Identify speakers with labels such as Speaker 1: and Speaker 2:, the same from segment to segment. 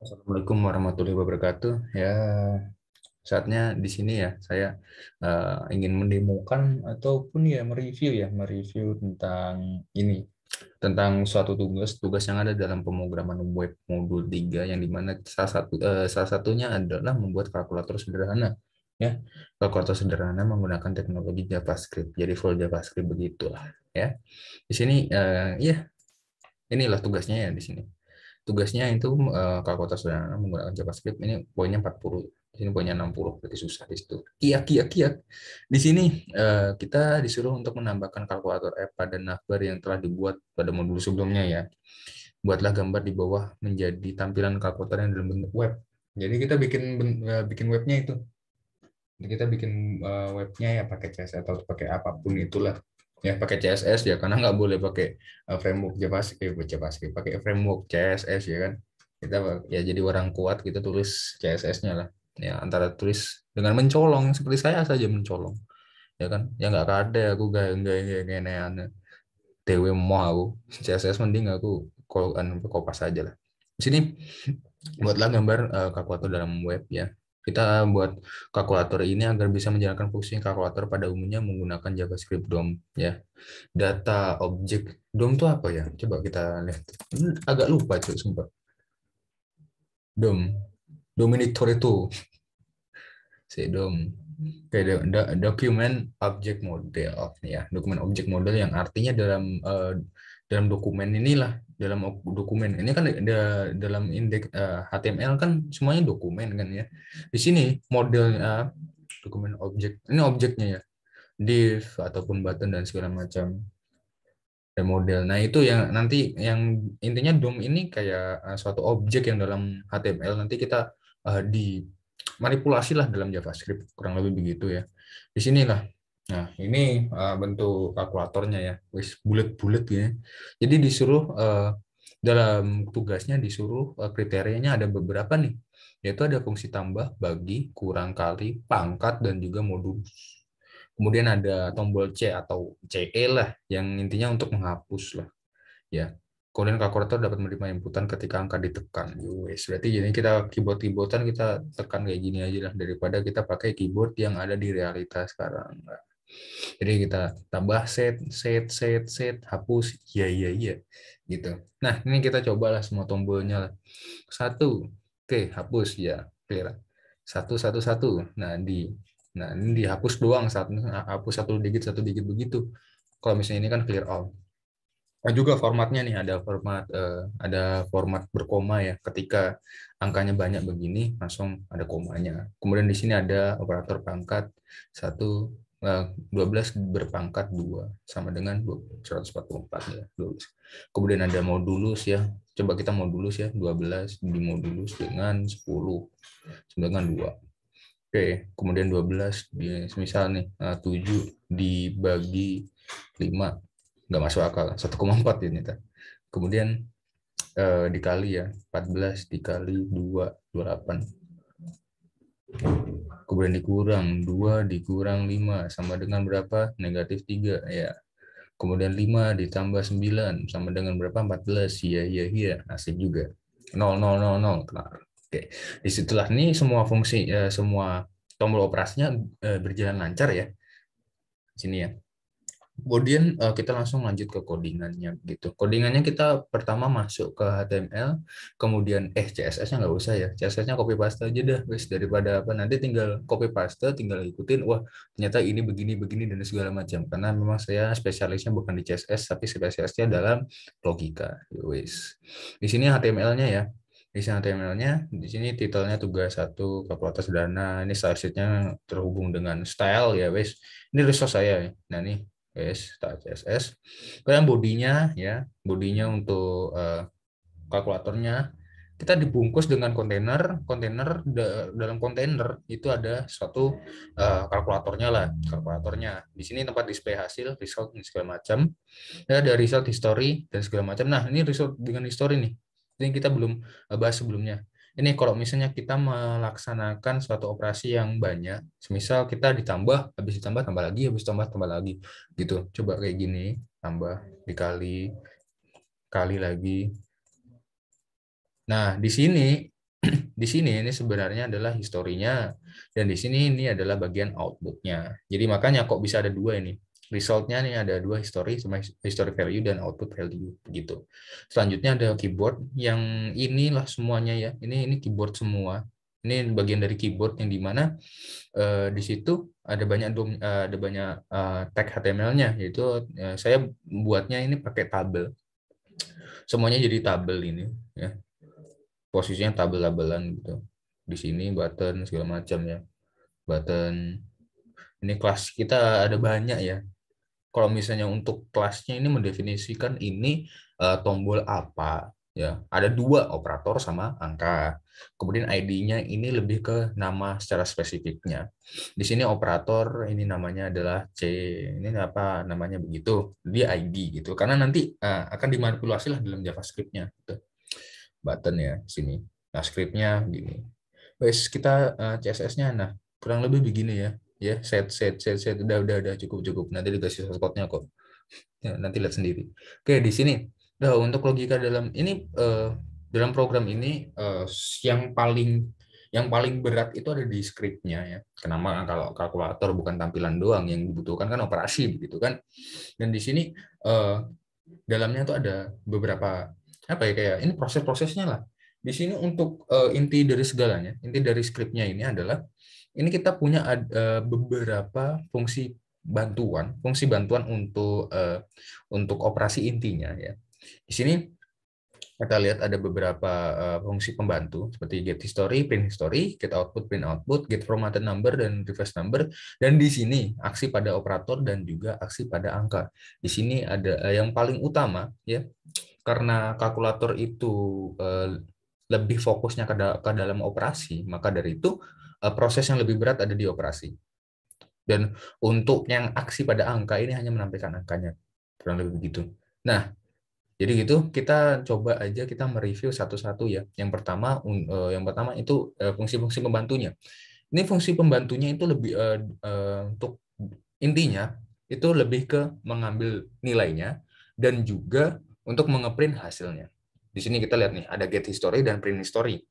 Speaker 1: Assalamualaikum warahmatullahi wabarakatuh. Ya, saatnya di sini ya saya ingin mendemokan ataupun ya mereview tentang ini, tentang suatu tugas yang ada dalam pemrograman web modul 3 yang dimana salah satunya adalah membuat kalkulator sederhana. Ya, kalkulator sederhana menggunakan teknologi JavaScript. Jadi full JavaScript begitulah ya. Di sini ya inilah tugasnya ya di sini. Tugasnya itu kalkulator sederhana menggunakan JavaScript ini poinnya 40. Di sini poinnya 60, berarti susah di situ. Kiak, kiak, kiak. Di sini kita disuruh untuk menambahkan kalkulator F pada navbar yang telah dibuat pada modul sebelumnya ya. Buatlah gambar di bawah menjadi tampilan kalkulator yang dalam bentuk web. Jadi kita bikin webnya itu. Jadi kita bikin webnya ya pakai CSS atau pakai apapun itulah. Ya pakai CSS ya karena nggak boleh pakai framework JavaScript, pakai framework CSS ya kan. Kita ya jadi orang kuat kita tulis CSS-nya lah. Ya antara tulis dengan mencolong seperti saya saja mencolong. Ya kan. Ya nggak ada aku gak aneh-aneh. Dewe mau aku CSS mending aku kopas aja lah. Di sini buatlah gambar kalkulator dalam web ya. Kita buat kalkulator ini agar bisa menjalankan fungsi kalkulator pada umumnya menggunakan JavaScript DOM ya. Data objek DOM itu apa ya? Coba kita lihat. Agak lupa cuy, sumpah. DOM, Dominator itu, si DOM. Kayak dokumen object model ya, dokumen object model yang artinya dalam dokumen inilah, dalam dokumen ini kan dalam indeks HTML kan semuanya dokumen kan ya. Di sini model dokumen objek ini objeknya ya, div ataupun button dan segala macam dan model. Nah, itu yang nanti yang intinya DOM ini kayak suatu objek yang dalam HTML nanti kita di manipulasi lah dalam JavaScript kurang lebih begitu ya. Di sinilah. Nah, ini bentuk kalkulatornya ya, wis bulat-bulat ya. Jadi disuruh dalam tugasnya disuruh kriterianya ada beberapa nih, yaitu ada fungsi tambah, bagi, kurang, kali, pangkat, dan juga modulus. Kemudian ada tombol C atau CE lah, yang intinya untuk menghapus lah, ya. Kemudian kalkulator dapat menerima inputan ketika angka ditekan. Wes, berarti jadi kita keyboard-keyboardan kita tekan kayak gini aja lah daripada kita pakai keyboard yang ada di realitas sekarang. Nah, jadi kita tambah set, set, set, set, hapus, iya, iya, iya, gitu. Nah, ini kita cobalah semua tombolnya lah. Satu, oke, hapus ya, clear. Satu, satu, satu. Nah ini dihapus doang saat hapus satu digit begitu. Kalau misalnya ini kan clear all. Nah, juga formatnya nih ada format berkoma ya. Ketika angkanya banyak begini langsung ada komanya. Kemudian di sini ada operator pangkat 12 berpangkat 2 sama dengan 144 ya. 12. Kemudian ada modulus ya. Coba kita modulus ya, 12 dimodulus dengan 10 sama dengan 2. Oke, kemudian 12 misal nih 7 dibagi 5 nggak masuk akal 1,4 ini. Kemudian dikali ya 14 dikali 2 28. Kemudian dikurang 2 dikurang 5 sama dengan berapa? Negatif 3 ya. Kemudian 5 ditambah 9 sama dengan berapa? 14. Iya, iya, iya. Asik juga. 0, 0, 0, 0. Kelar. Oke. Disitulah nih semua fungsi, semua tombol operasinya berjalan lancar ya. Sini ya. Kemudian kita langsung lanjut ke codingannya gitu. Codingannya kita pertama masuk ke HTML, kemudian CSS-nya nggak usah ya. CSS-nya copy paste aja dah, guys, daripada apa nanti tinggal copy paste, tinggal ikutin. Wah, ternyata ini begini begini dan segala macam. Karena memang saya spesialisnya bukan di CSS, tapi spesialisnya dalam logika. Wis. Di sini HTML-nya ya. Di sini HTML-nya, di sini titelnya tugas satu kalkulator sederhana. Ini style sheet-nya terhubung dengan style ya, wis. Ini resource saya. Nah, nih style CSS. Kemudian bodinya ya, bodinya untuk kalkulatornya kita dibungkus dengan dalam kontainer itu ada suatu kalkulatornya lah, kalkulatornya. Di sini tempat display hasil, result dan segala macam. Ya, ada result history dan segala macam. Nah, ini result dengan history nih. Ini kita belum bahas sebelumnya. Ini kalau misalnya kita melaksanakan suatu operasi yang banyak, misal kita ditambah, habis ditambah tambah lagi, habis tambah lagi, gitu. Coba kayak gini, tambah dikali, kali lagi. Nah, di sini Di sini ini sebenarnya adalah historinya, dan di sini ini adalah bagian output-nya. Jadi makanya kok bisa ada dua ini. Result-nya nih ada dua, history sama history value dan output value begitu. Selanjutnya ada keyboard, yang inilah semuanya ya. Ini keyboard semua. Ini bagian dari keyboard yang dimana di situ ada banyak tag HTML-nya, yaitu saya buatnya ini pakai tabel. Semuanya jadi tabel ini ya. Posisinya tabel-tabelan gitu. Di sini button segala macam ya. Button. Ini kelas kita ada banyak ya. Kalau misalnya untuk kelasnya ini mendefinisikan ini tombol apa ya. Ada dua, operator sama angka. Kemudian ID-nya ini lebih ke nama secara spesifiknya. Di sini operator ini namanya adalah C. Ini apa namanya begitu. Dia ID gitu. Karena nanti akan dimanipulasi lah dalam JavaScript-nya gitu. Button ya sini. Nah, script-nya gini. Wes kita CSS-nya nah kurang lebih begini ya. Ya, set udah cukup. Nanti dikasih source code-nya kok. Ya, nanti lihat sendiri. Oke, di sini. Nah, untuk logika dalam ini dalam program ini yang paling berat itu ada di script-nya ya. Kenapa? Kalau kalkulator bukan tampilan doang, yang dibutuhkan kan operasi begitu kan. Dan di sini eh, dalamnya tuh ada beberapa apa ya, kayak ini proses-prosesnya lah. Di sini untuk inti dari segalanya, inti dari skripnya ini adalah ini kita punya beberapa fungsi bantuan untuk operasi intinya ya. Di sini kita lihat ada beberapa fungsi pembantu seperti get history, get output, print output, get formatted number dan reverse number. Dan di sini aksi pada operator dan juga aksi pada angka. Di sini ada yang paling utama ya, karena kalkulator itu lebih fokusnya ke dalam operasi, maka dari itu proses yang lebih berat ada di operasi. Dan untuk yang aksi pada angka ini hanya menampilkan angkanya, kurang lebih begitu. Nah, jadi gitu kita coba aja kita mereview satu-satu ya. Yang pertama itu fungsi-fungsi pembantunya. Ini fungsi pembantunya itu lebih untuk intinya itu lebih ke mengambil nilainya dan juga untuk mengeprint hasilnya. Di sini kita lihat nih ada get history dan print history.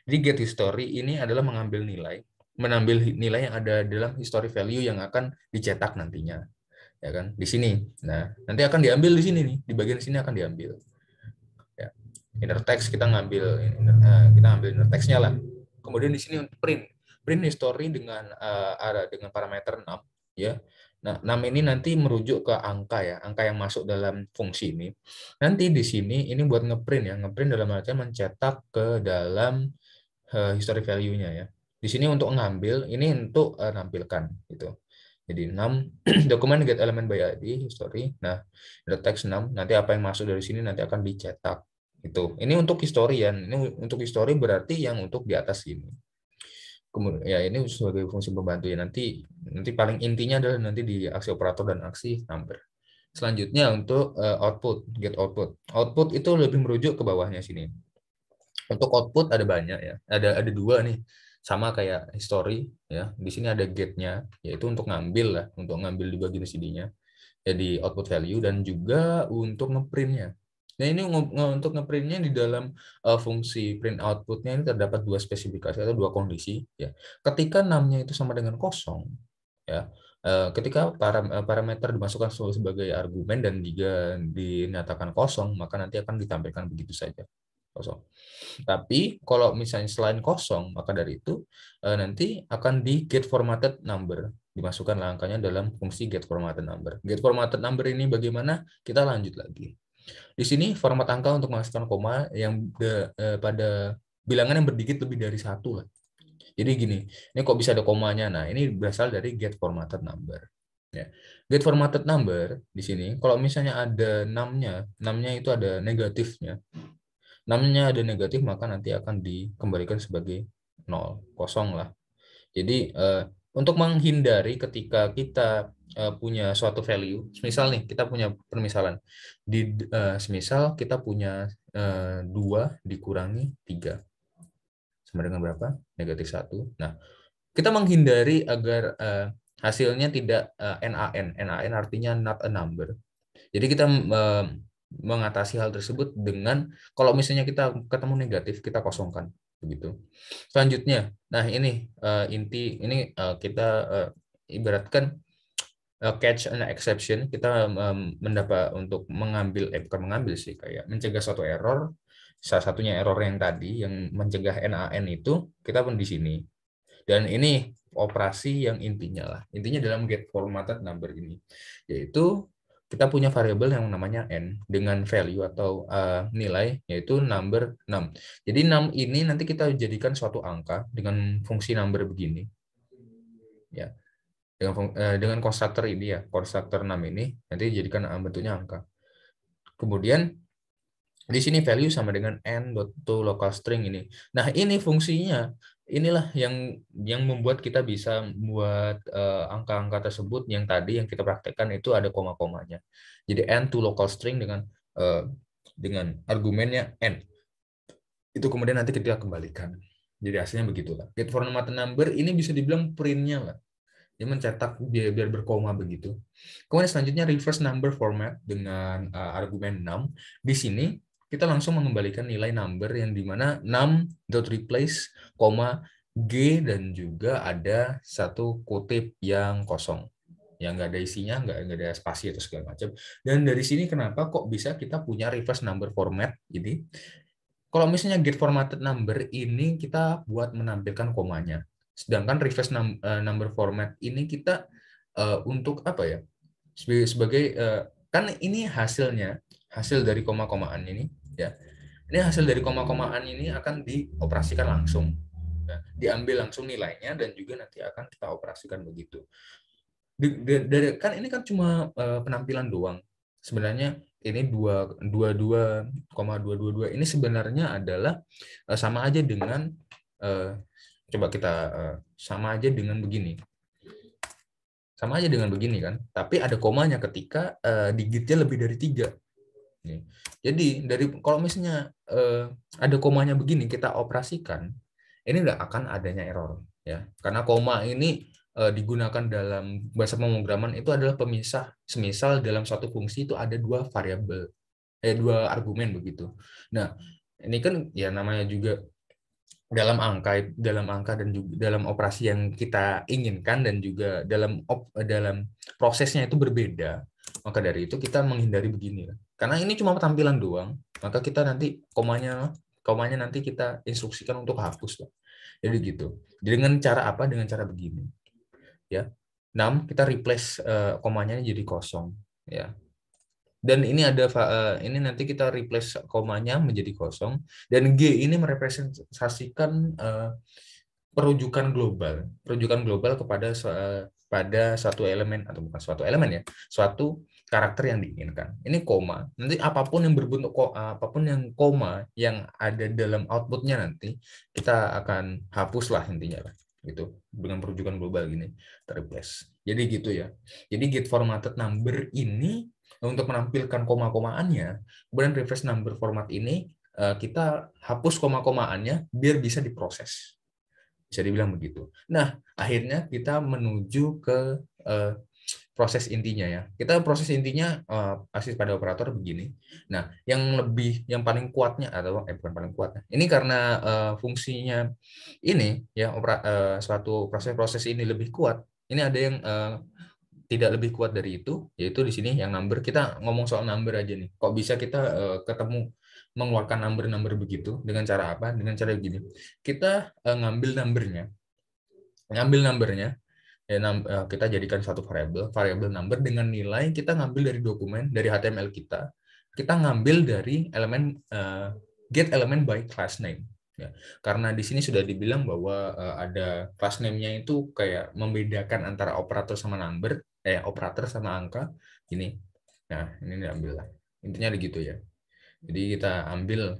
Speaker 1: Jadi get history ini adalah mengambil nilai yang ada dalam history value yang akan dicetak nantinya, ya kan? Di sini. Nah, nanti akan diambil di sini nih, di bagian sini akan diambil. Ya. Inner text kita ambil inner textnya lah. Kemudian di sini untuk print history dengan parameter 6 ya. Nah, 6 ini nanti merujuk ke angka ya, angka yang masuk dalam fungsi ini. Nanti di sini ini buat ngeprint ya, ngeprint dalam artian mencetak ke dalam history value-nya ya. Di sini untuk ngambil, ini untuk nampilkan gitu. Jadi 6 dokumen get element by ID history. Nah, the text 6 nanti apa yang masuk dari sini nanti akan dicetak. Itu. Ini untuk historian. Ini untuk history berarti yang untuk di atas ini. Kemudian ya ini sebagai fungsi pembantu ya, nanti paling intinya adalah nanti di aksi operator dan aksi number. Selanjutnya untuk output, get output. Output itu lebih merujuk ke bawahnya sini. Untuk output ada banyak ya. Ada dua nih. Sama kayak history ya. Di sini ada get-nya, yaitu untuk ngambil lah, untuk ngambil di bagian sininya. Jadi output value dan juga untuk ngeprintnya. Nah ini untuk ngeprintnya di dalam fungsi print outputnya ini terdapat dua spesifikasi atau dua kondisi ya. Ketika namanya itu sama dengan kosong ya. Ketika parameter dimasukkan sebagai argumen dan jika dinyatakan kosong maka nanti akan ditampilkan begitu saja kosong. Tapi kalau misalnya selain kosong, maka dari itu nanti akan di get formatted number. Dimasukkan angkanya dalam fungsi get formatted number. Get formatted number ini bagaimana? Kita lanjut lagi. Di sini format angka untuk menghasilkan koma yang pada bilangan yang berdikit lebih dari satu lah. Jadi gini, ini kok bisa ada komanya? Nah, ini berasal dari get formatted number. Ya. Get formatted number di sini, kalau misalnya ada 6-nya itu ada negatifnya. Namanya ada negatif maka nanti akan dikembalikan sebagai 0, kosong lah. Jadi untuk menghindari ketika kita punya suatu value, misal nih kita punya permisalan, semisal kita punya 2 dikurangi 3 sama dengan berapa? Negatif 1. Nah, kita menghindari agar hasilnya tidak NaN. NaN artinya not a number. Jadi kita mengatasi hal tersebut dengan kalau misalnya kita ketemu negatif, kita kosongkan. begitu. Selanjutnya, nah ini inti ini kita ibaratkan catch and exception, kita mendapat untuk mengambil bukan mengambil sih, kayak mencegah suatu error. Salah satunya error yang tadi yang mencegah NaN itu kita pun di sini. Dan ini operasi yang intinya lah. Intinya dalam get formatted number ini, yaitu kita punya variabel yang namanya n dengan value atau nilai, yaitu number 6. Jadi 6 ini nanti kita jadikan suatu angka dengan fungsi number begini. Ya, dengan konstruktor ini ya, konstruktor 6 ini nanti jadikan bentuknya angka. Kemudian di sini value sama dengan n.to local string ini. Nah, ini fungsinya inilah yang membuat kita bisa membuat angka-angka tersebut yang tadi yang kita praktekkan itu ada koma-komanya. Jadi n to local string dengan argumennya n. Itu kemudian nanti kita kembalikan. Jadi hasilnya begitulah. Get formatted number ini bisa dibilang printnya lah. Dia mencetak biar berkoma begitu. Kemudian selanjutnya reverse number format dengan argumen 6. Di sini kita langsung mengembalikan nilai number yang dimana 6 dot replace, G, dan juga ada satu kutip yang kosong. Yang nggak ada isinya, nggak ada spasi atau segala macam. Dan dari sini kenapa kok bisa kita punya reverse number format ini? Kalau misalnya get formatted number ini kita buat menampilkan komanya. Sedangkan reverse number format ini kita untuk apa ya? Sebagai kan ini hasil dari koma-komaan ini ya. Ini hasil dari koma-komaan ini akan dioperasikan langsung. Nah, diambil langsung nilainya dan juga nanti akan kita operasikan begitu. Kan ini kan cuma penampilan doang. Sebenarnya ini 22,222 ini sebenarnya adalah sama aja dengan coba kita sama aja dengan begini. Sama aja dengan begini kan, tapi ada komanya ketika digitnya lebih dari 3. Jadi kalau misalnya ada komanya begini kita operasikan, ini nggak akan adanya error ya. Karena koma ini digunakan dalam bahasa pemrograman itu adalah pemisah. Semisal dalam satu fungsi itu ada dua variabel, dua argumen begitu. Nah, ini kan ya namanya juga dalam angka dan juga dalam operasi yang kita inginkan dan juga dalam prosesnya itu berbeda. Maka dari itu kita menghindari begini. Karena ini cuma tampilan doang, maka kita nanti komanya nanti kita instruksikan untuk hapus. Jadi gitu. Dengan cara apa? Dengan cara begini. Ya. 6 kita replace komanya jadi kosong, ya. Dan ini ini nanti kita replace komanya menjadi kosong, dan G ini merepresentasikan perujukan global kepada pada suatu elemen, atau bukan suatu elemen ya, suatu karakter yang diinginkan. Ini koma. Nanti apapun yang berbentuk apapun yang koma yang ada dalam outputnya nanti kita akan hapus lah intinya lah gitu dengan perujukan global gini replace. Jadi gitu ya. Jadi get formatted number ini untuk menampilkan koma-komaannya, kemudian reverse number format ini kita hapus koma-komaannya biar bisa diproses. Bisa dibilang begitu. Nah, akhirnya kita menuju ke proses intinya ya. Kita proses intinya basis pada operator begini. Nah, yang paling kuatnya atau bukan paling kuatnya. Ini karena fungsinya ini ya suatu proses-proses ini lebih kuat. Ini ada yang tidak lebih kuat dari itu, yaitu di sini yang number. Kita ngomong soal number aja nih. Kok bisa kita ketemu mengeluarkan number-number begitu dengan cara apa? Dengan cara begini. Kita ngambil numbernya ya, kita jadikan satu variabel number dengan nilai kita ngambil dari dokumen, dari HTML kita ngambil dari elemen get element by class name. Ya, karena di sini sudah dibilang bahwa ada class name-nya itu kayak membedakan antara operator sama number, operator sama angka, ini. Nah, ini diambil lah. Intinya begitu ya. Jadi kita ambil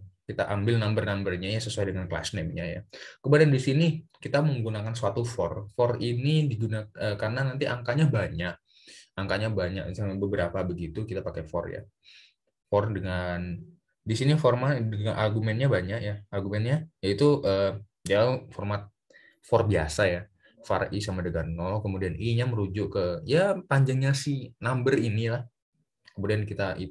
Speaker 1: number-numbernya ya sesuai dengan class name-nya ya. Kemudian di sini kita menggunakan suatu for. For ini digunakan karena nanti angkanya banyak. Misalnya beberapa begitu kita pakai for ya. For dengan di sini format dengan argumennya banyak ya. Argumennya yaitu ya format for biasa ya. var i sama dengan 0, kemudian i-nya merujuk ke ya panjangnya si number inilah. Kemudian kita i++.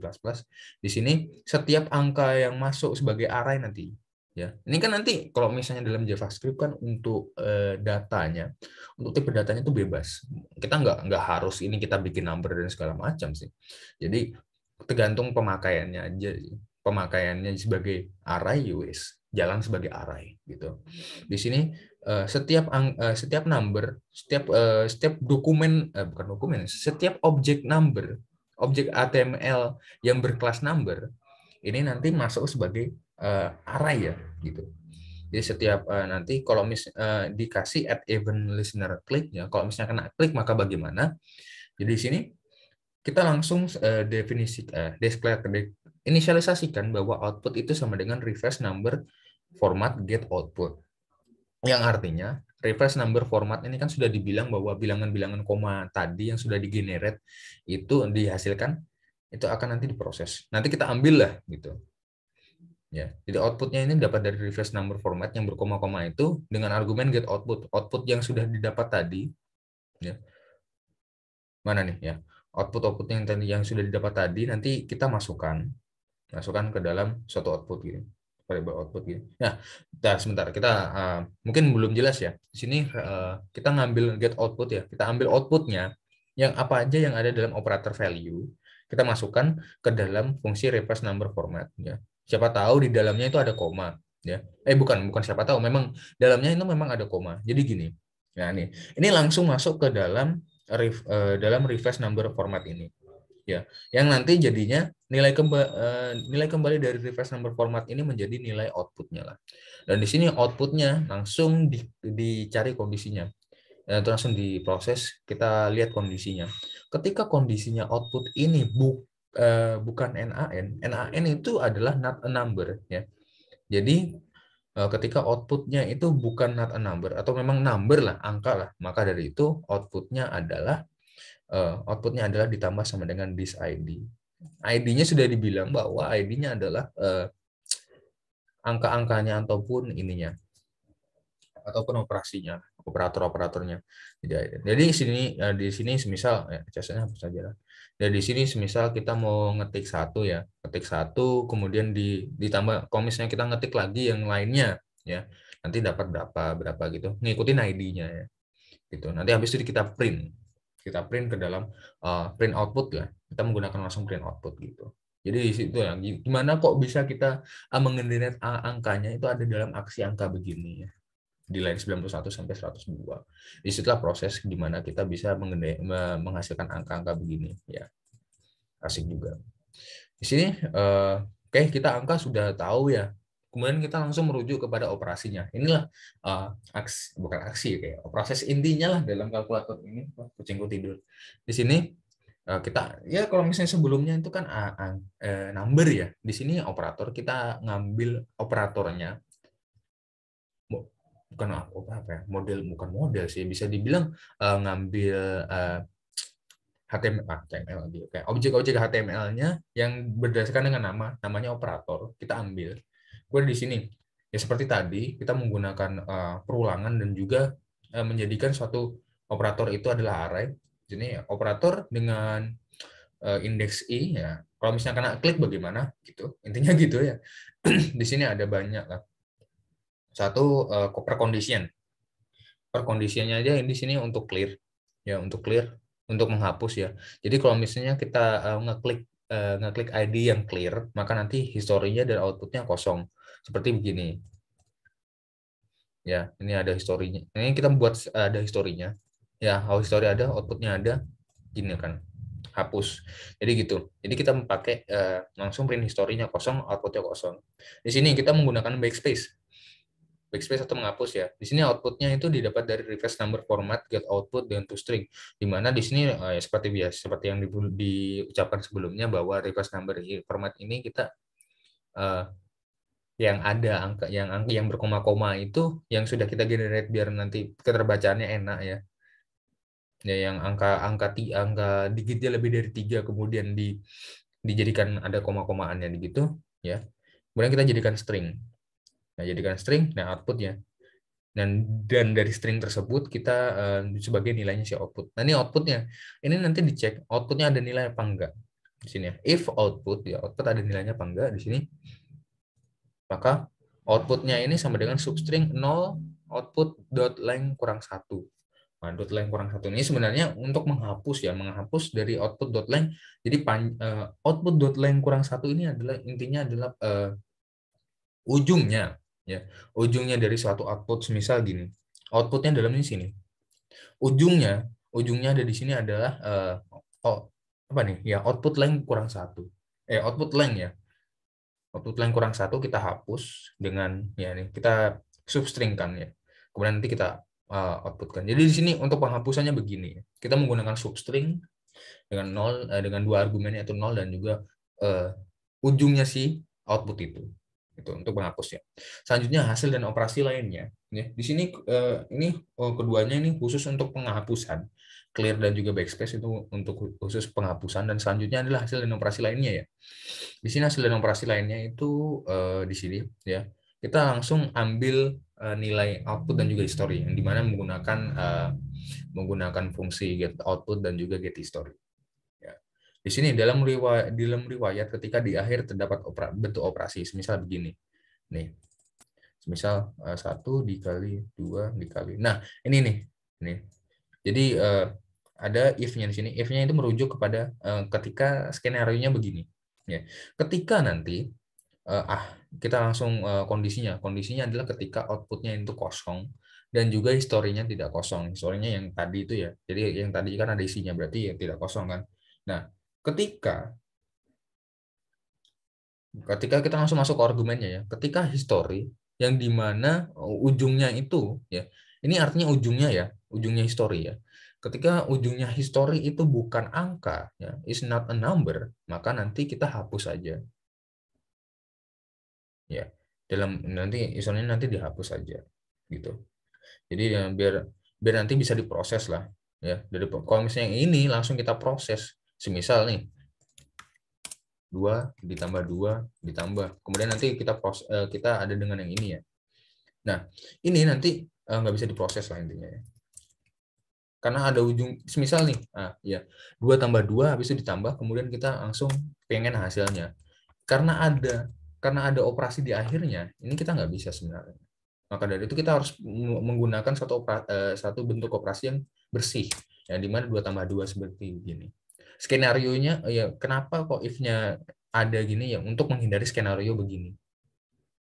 Speaker 1: Di sini setiap angka yang masuk sebagai array nanti Ya, ini kan nanti kalau misalnya dalam JavaScript kan untuk datanya, untuk tipe datanya itu bebas. Kita nggak harus ini kita bikin number dan segala macam sih. Jadi tergantung pemakaiannya aja. Pemakaiannya sebagai array, wis jalan sebagai array gitu. Di sini setiap number, setiap dokumen bukan dokumen, setiap objek number, objek HTML yang berkelas number ini nanti masuk sebagai array ya gitu. Jadi setiap nanti kalau dikasih add event listener click ya, kalau misalnya kena klik maka bagaimana? Jadi di sini kita langsung inisialisasikan bahwa output itu sama dengan reverse number format get output. Yang artinya reverse number format ini kan sudah dibilang bahwa bilangan-bilangan koma tadi yang sudah digenerate itu dihasilkan itu akan nanti diproses. Nanti kita ambil lah gitu. Ya, jadi outputnya ini dapat dari reverse number format yang berkoma-koma itu dengan argumen get output. Output yang sudah didapat tadi, ya, mana nih ya? Output yang tadi yang sudah didapat tadi nanti kita masukkan ke dalam suatu output gitu. Variable output gitu. Nah, sebentar kita mungkin belum jelas ya. Di sini kita ngambil get output ya. Kita ambil outputnya yang apa aja yang ada dalam operator value, kita masukkan ke dalam fungsi reverse number format ya. Siapa tahu di dalamnya itu ada koma ya. Bukan siapa tahu, memang dalamnya itu memang ada koma. Jadi gini. Nah, ini langsung masuk ke dalam dalam reverse number format ini. Ya, yang nanti jadinya nilai kembali dari reverse number format ini menjadi nilai outputnya lah. Dan di sini outputnya langsung dicari kondisinya. Dan itu langsung diproses, kita lihat kondisinya. Ketika kondisinya output ini bukan NaN, NaN itu adalah not a number ya. Jadi ketika outputnya itu bukan not a number atau memang number lah, angka lah, maka dari itu outputnya adalah ditambah sama dengan this ID. ID-nya sudah dibilang bahwa ID-nya adalah angka-angkanya ataupun ininya, ataupun operasinya, operator-operatornya. Jadi di sini semisal jasanya apa saja lah. Dan di sini semisal kita mau ngetik satu ya, ketik satu, kemudian ditambah, kalau misalnya kita ngetik lagi yang lainnya ya, nanti dapat berapa gitu, ngikutin ID-nya ya. Gitu. Nanti habis itu kita print ke dalam print output lah. Kita menggunakan langsung print output gitu. Jadi di situ ya, gimana kok bisa kita mengenerate angkanya itu ada dalam aksi angka begini ya. Di line 91 sampai 102. Disitulah proses gimana kita bisa menghasilkan angka-angka begini ya. Asik juga. Di sini oke, kita angka sudah tahu ya. Kemudian kita langsung merujuk kepada operasinya. Inilah bukan aksi kayak proses intinya lah dalam kalkulator ini. Kucingku tidur. Di sini kita ya kalau misalnya sebelumnya itu kan number ya. Di sini operator kita ngambil operatornya bukan apa ya, bukan model sih, bisa dibilang ngambil HTML gitu. Kayak objek-objek HTML-nya yang berdasarkan dengan namanya operator, kita ambil. Gue di sini ya seperti tadi kita menggunakan perulangan dan juga menjadikan suatu operator itu adalah array. Jadi operator dengan indeks i ya. Kalau misalnya kena klik bagaimana gitu. Intinya gitu ya. Di sini ada banyak lah. Satu precondition. Preconditionnya aja di sini untuk clear. Ya, untuk clear, untuk menghapus ya. Jadi kalau misalnya kita ngeklik ID yang clear, maka nanti historinya dan outputnya kosong. Seperti begini. Ya, ini ada historinya. Ini kita buat ada historinya. Ya, history ada, outputnya ada. Gini kan, hapus. Jadi gitu. Jadi kita pakai langsung print historinya kosong, outputnya kosong. Di sini kita menggunakan backspace atau menghapus ya. Di sini outputnya itu didapat dari reverse number format get output dengan toString. Di mana di sini seperti biasa, seperti yang diucapkan sebelumnya bahwa reverse number format ini kita yang ada yang berkoma-koma itu yang sudah kita generate biar nanti keterbacaannya enak ya. Ya yang angka digitnya lebih dari 3 kemudian dijadikan ada koma-komaannya gitu ya. Kemudian kita jadikan string. Nah, jadikan string nah outputnya. Dan dari string tersebut kita sebagai nilainya si output. Nah, ini outputnya. Ini nanti dicek outputnya ada nilai apa enggak. Di sini ya. If output ya output ada nilainya apa enggak di sini. Maka Outputnya ini sama dengan substring 0 output dot length kurang 1. Nah, dot length kurang 1 ini sebenarnya untuk menghapus ya, menghapus dari output dot length. Jadi output dot length kurang 1 ini adalah intinya adalah ujungnya ya. Ujungnya dari suatu output semisal gini. Outputnya dalam ini sini. Ujungnya ada di sini adalah apa nih? Ya, output length kurang 1. Output length ya. Output length kurang 1 kita hapus dengan ya nih kita substringkan ya. Kemudian nanti kita outputkan. Jadi di sini untuk penghapusannya begini ya. Kita menggunakan substring dengan dengan dua argumen yaitu 0 dan juga ujungnya si output itu untuk menghapusnya. Selanjutnya hasil dan operasi lainnya ya. Di sini ini keduanya ini khusus untuk penghapusan. Clear dan juga backspace itu untuk khusus penghapusan, dan selanjutnya adalah hasil dan operasi lainnya ya. Di sini hasil dan operasi lainnya itu di sini ya. Kita langsung ambil nilai output dan juga history yang dimana menggunakan fungsi get output dan juga get history. Ya. Di sini dalam riwayat ketika di akhir terdapat bentuk operasi, semisal begini. Nih, semisal 1 dikali 2 dikali. Nah, ini nih. Nih. Jadi ada if-nya di sini. If-nya itu merujuk kepada ketika skenario-nya begini. Ya. Ketika nanti kita langsung kondisinya. Kondisinya adalah ketika outputnya itu kosong dan juga historinya tidak kosong. Historinya yang tadi itu ya. Jadi yang tadi kan ada isinya, berarti ya tidak kosong kan. Nah, ketika ketika kita langsung masuk ke argumennya ya, ketika history yang dimana ujungnya itu ya, ini artinya ujungnya ya, ujungnya history ya. Ketika ujungnya history itu bukan angka ya, is not a number, maka nanti kita hapus aja ya. Dalam nanti historinya nanti dihapus aja gitu. Jadi ya, biar biar nanti bisa diproses lah ya. Dari kalau misalnya yang ini langsung kita proses, semisal nih 2 ditambah 2 ditambah. Kemudian nanti kita ada dengan yang ini ya. Nah, ini nanti nggak bisa diproses lah intinya ya. Karena ada ujung, semisal nih, ya 2 tambah 2 habis itu ditambah, kemudian kita langsung pengen hasilnya. Karena ada operasi di akhirnya, ini kita nggak bisa sebenarnya. Maka dari itu kita harus menggunakan satu bentuk operasi yang bersih, ya, di mana 2 tambah 2 seperti ini. Skenario-nya, ya kenapa kok if-nya ada gini ya, untuk menghindari skenario begini.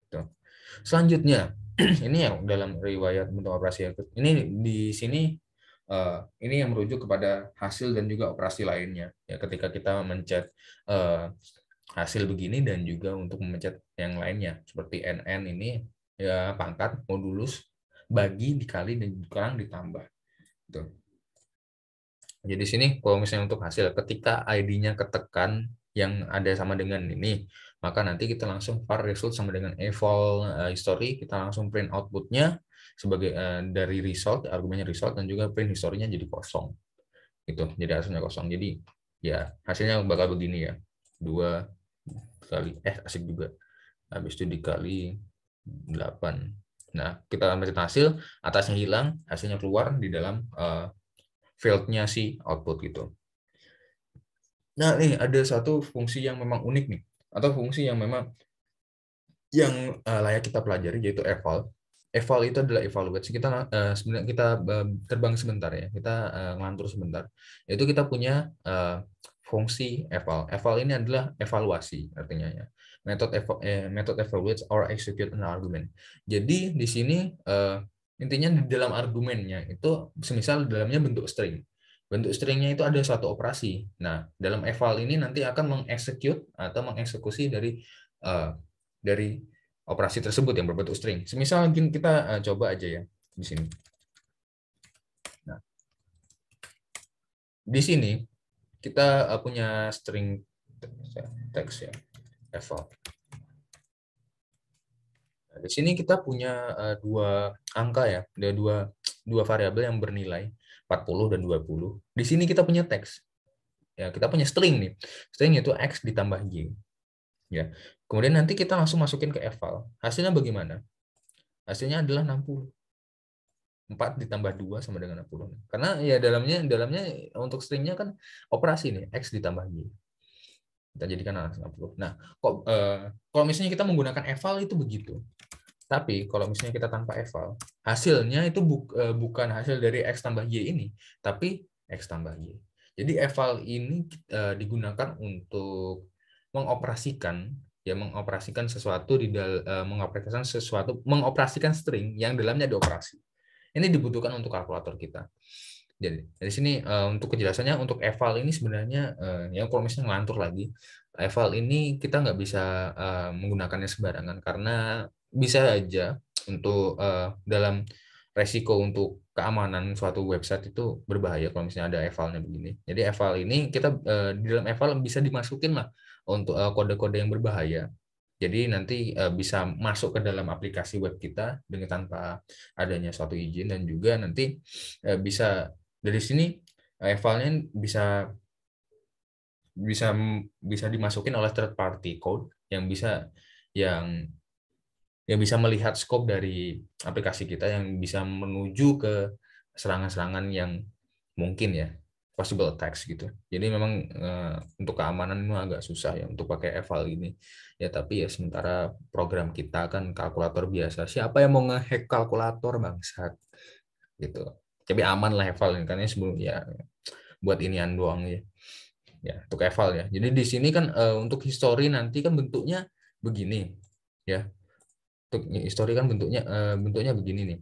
Speaker 1: Tuh. Selanjutnya, ini yang dalam riwayat bentuk operasi ini di sini ini yang merujuk kepada hasil dan juga operasi lainnya. Ya, ketika kita mencet hasil begini dan juga untuk memencet yang lainnya seperti NN ini ya pangkat modulus bagi dikali dan kurang ditambah. Gitu. Jadi di sini kalau misalnya untuk hasil ketika ID-nya ketekan yang ada sama dengan ini, maka nanti kita langsung var result sama dengan eval history, kita langsung print outputnya sebagai dari result, argumennya result, dan juga print historinya jadi kosong. Gitu, jadi hasilnya kosong. Jadi ya hasilnya bakal begini ya. 2 kali asik juga. Habis itu dikali 8. Nah, kita ambil hasil, atasnya hilang, hasilnya keluar di dalam field-nya si output gitu. Nah, nih ada satu fungsi yang memang unik nih, atau fungsi yang memang yang layak kita pelajari, yaitu eval. Eval itu adalah evaluate. Sebenarnya kita terbang sebentar ya, kita ngelantur sebentar. Yaitu kita punya fungsi eval. Eval ini adalah evaluasi artinya ya. Method evaluates or execute an argument. Jadi di sini intinya di dalam argumennya itu semisal dalamnya bentuk string. Bentuk stringnya itu ada suatu operasi. Nah, dalam eval ini nanti akan mengexecute atau mengeksekusi dari operasi tersebut yang berbentuk string. Semisal mungkin kita coba aja ya di sini. Nah, di sini kita punya string teks ya, eval. Nah, di sini kita punya dua angka ya, ada dua variabel yang bernilai 40 dan 20. Di sini kita punya teks. Ya, kita punya string nih. String itu x ditambah y. Ya. Kemudian nanti kita langsung masukin ke eval. Hasilnya bagaimana? Hasilnya adalah 60. 4 ditambah 2 sama dengan 60. Karena ya dalamnya untuk stringnya kan operasi nih, x ditambah y. Kita jadikan 60. Nah, kalau misalnya kita menggunakan eval itu begitu. Tapi kalau misalnya kita tanpa eval, hasilnya itu bukan hasil dari X tambah Y ini, tapi X tambah Y. Jadi eval ini digunakan untuk mengoperasikan sesuatu mengoperasikan string yang dalamnya dioperasi. Ini dibutuhkan untuk kalkulator kita. Jadi dari sini untuk kejelasannya untuk eval ini sebenarnya yang kalau misalnya ngelantur lagi, eval ini kita nggak bisa menggunakannya sembarangan karena bisa aja untuk dalam resiko untuk keamanan suatu website itu berbahaya kalau misalnya ada evalnya begini. Jadi eval ini kita di dalam eval bisa dimasukin lah untuk kode-kode yang berbahaya. Jadi nanti bisa masuk ke dalam aplikasi web kita dengan tanpa adanya suatu izin, dan juga nanti bisa dari sini evalnya bisa bisa bisa dimasukin oleh third party code yang yang bisa melihat scope dari aplikasi kita, yang bisa menuju ke serangan-serangan yang mungkin ya, possible attacks gitu. Jadi memang untuk keamanan itu agak susah ya untuk pakai eval ini. Ya tapi ya sementara program kita kan kalkulator biasa. Siapa yang mau ngehack kalkulator bangsat gitu. Tapi aman lah eval ini karena sebelum ya buat inian doang ya. Ya, untuk eval ya. Jadi di sini kan untuk history nanti kan bentuknya begini ya. Untuk history kan bentuknya begini nih.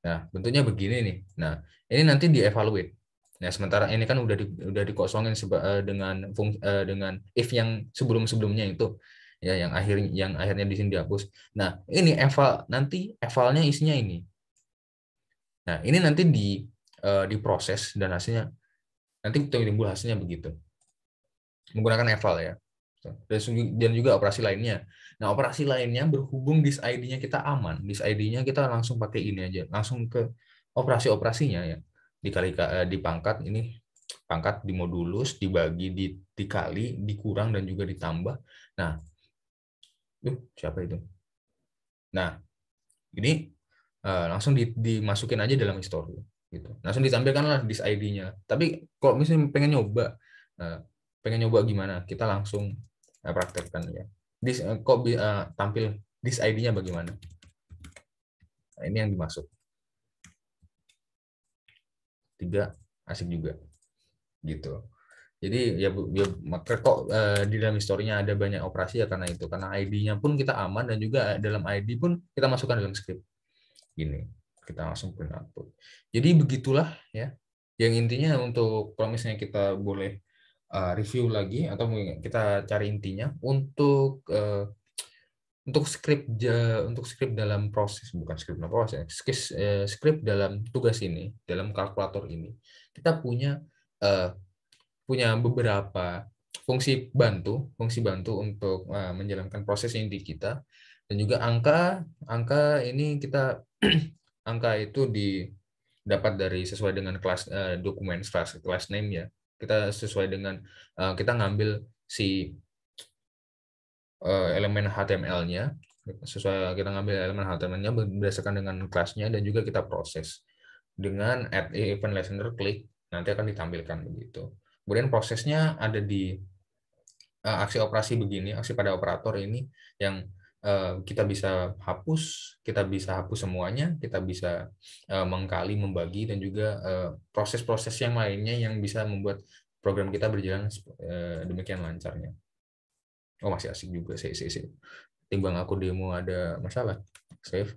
Speaker 1: Nah, bentuknya begini nih. Nah, ini nanti dievaluate. Nah, sementara ini kan udah dikosongin dengan if yang sebelum-sebelumnya itu ya, yang akhirnya di sini dihapus. Nah, ini evalnya isinya ini. Nah, ini nanti diproses dan hasilnya nanti timbul hasilnya begitu. Menggunakan eval ya. Dan juga operasi lainnya. Nah, operasi lainnya berhubung disk ID-nya kita aman, disk ID-nya kita langsung pakai ini aja, langsung ke operasi-operasinya ya. Dipangkat ini, pangkat dimodulus, dibagi, dikali, dikurang dan juga ditambah. Nah, siapa itu? Nah, ini langsung dimasukin aja dalam history gitu. Langsung ditampilkanlah disk ID-nya. Tapi kalau misalnya pengen nyoba gimana? Kita langsung praktekkan ya. Kok tampil disk ID-nya bagaimana? Nah, ini yang dimaksud. 3 asik juga gitu. Jadi ya maka kok di dalam historinya ada banyak operasi ya karena itu, karena ID-nya pun kita aman dan juga dalam ID pun kita masukkan dalam script. Gini, kita langsung print output. Jadi begitulah ya. Yang intinya untuk kalau misalnya kita boleh review lagi atau kita cari intinya untuk script dalam proses, bukan script dalam proses, script dalam tugas ini, dalam kalkulator ini kita eh, punya beberapa fungsi bantu untuk menjalankan proses inti kita, dan juga angka angka ini kita angka itu didapat dari sesuai dengan kelas dokumen kelas name ya. Kita sesuai dengan kita ngambil si elemen HTML-nya, kita ngambil elemen HTML-nya berdasarkan dengan kelasnya, dan juga kita proses dengan add event listener klik, nanti akan ditampilkan begitu. Kemudian prosesnya ada di aksi operasi begini, aksi pada operator ini yang kita bisa hapus semuanya, kita bisa mengkali, membagi, dan juga proses-proses yang lainnya yang bisa membuat program kita berjalan demikian lancarnya. Oh, masih asik juga sih. Timbang aku demo ada masalah. Save.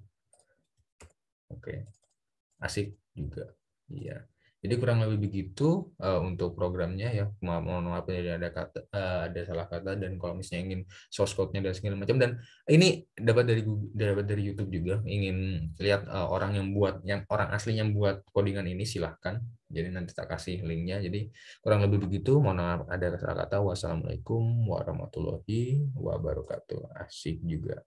Speaker 1: Oke. Asik juga. Iya. Jadi kurang lebih begitu untuk programnya ya. Mohon maaf ya ada salah kata, dan kalau misalnya ingin source code-nya dan segala macam, dan ini dapat dari YouTube juga. Ingin lihat orang asli yang buat codingan ini, silahkan. Jadi nanti tak kasih linknya. Jadi kurang lebih begitu. Mohon maaf ada salah kata. Wassalamualaikum warahmatullahi wabarakatuh. Asik juga.